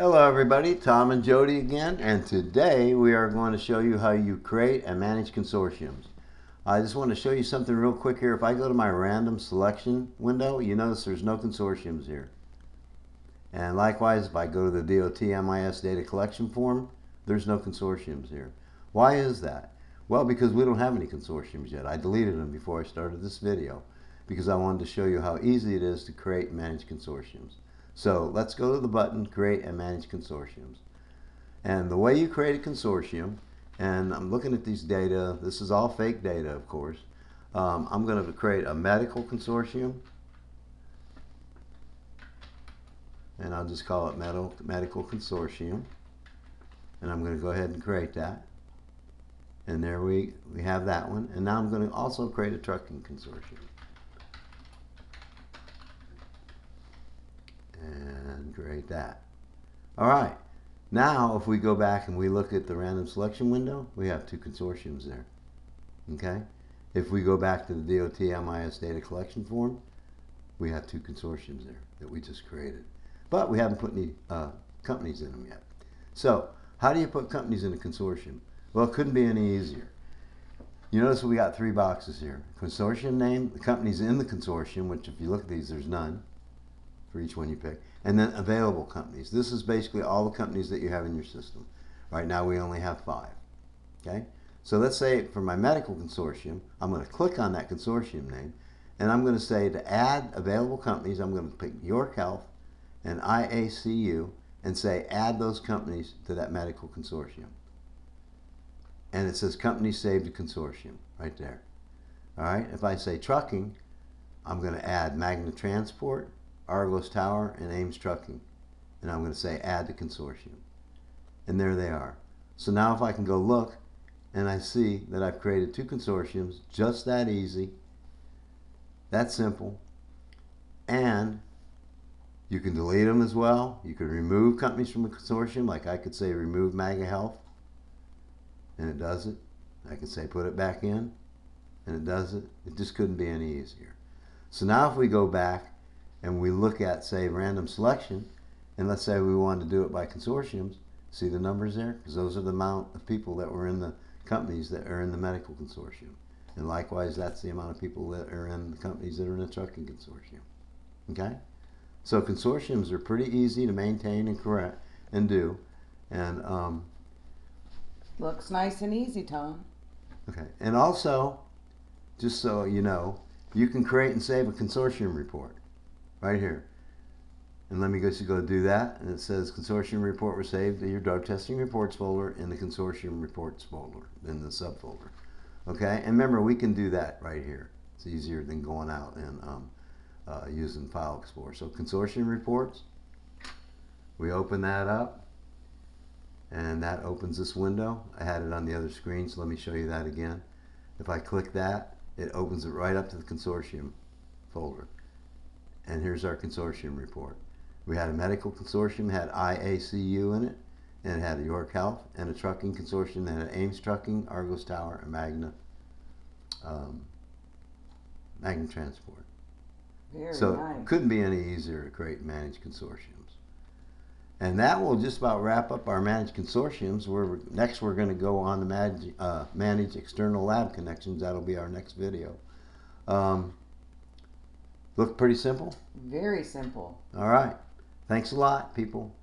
Hello everybody, Tom and Jody again, and today we are going to show you how you create and manage consortiums. I just want to show you something real quick here. If I go to my random selection window, you notice there's no consortiums here. And likewise, if I go to the DOT data collection form, there's no consortiums here. Why is that? Well, because we don't have any consortiums yet. I deleted them before I started this video because I wanted to show you how easy it is to create and manage consortiums. So let's go to the button, Create and Manage Consortiums. And the way you create a consortium, and I'm looking at these data, this is all fake data, of course. I'm going to create a medical consortium, and I'll just call it Medical Consortium. And I'm going to go ahead and create that. And there we have that one. And now I'm going to also create a trucking consortium. And create that. Alright, now if we go back and we look at the random selection window, we have two consortiums there. Okay? If we go back to the DOT data collection form, we have two consortiums there that we just created. But we haven't put any companies in them yet. So, how do you put companies in a consortium? Well, it couldn't be any easier. You notice we got three boxes here. Consortium name, the companies in the consortium, which if you look at these, there's none for each one you pick, and then available companies. This is basically all the companies that you have in your system. Right now we only have 5. Okay, so let's say for my medical consortium, I'm going to click on that consortium name, and I'm going to say to add available companies, I'm going to pick York Health and IACU and say add those companies to that medical consortium. And it says companies saved to consortium right there. All right, if I say trucking, I'm going to add Magna Transport, Argos Tower, and Ames Trucking. And I'm going to say add to consortium. And there they are. So now if I can go look, and I see that I've created two consortiums, just that easy, that simple, and you can delete them as well. You can remove companies from a consortium, like I could say remove Magna Health, and it does it. I could say put it back in, and it does it. It just couldn't be any easier. So now if we go back and we look at, say, random selection, and let's say we wanted to do it by consortiums, see the numbers there? Because those are the amount of people that were in the companies that are in the medical consortium. And likewise, that's the amount of people that are in the companies that are in the trucking consortium. Okay? So consortiums are pretty easy to maintain and correct and do. And looks nice and easy, Tom. okay. And also, just so you know, you can create and save a consortium report right here. And let me go do that. And it says consortium report was saved to your drug testing reports folder in the consortium reports folder, in the subfolder. Okay, and remember we can do that right here. It's easier than going out and using File Explorer. So consortium reports, we open that up, and that opens this window. I had it on the other screen, so let me show you that again. If I click that, it opens it right up to the consortium folder. And here's our consortium report. We had a medical consortium, had IACU in it, and it had a York Health, and a trucking consortium that had Ames Trucking, Argos Tower, and Magna Transport. Very so nice. It couldn't be any easier to create and manage consortiums. And that will just about wrap up our managed consortiums. Next we're going to go on to manage external lab connections. That'll be our next video. Look pretty simple? Very simple. All right. Thanks a lot, people.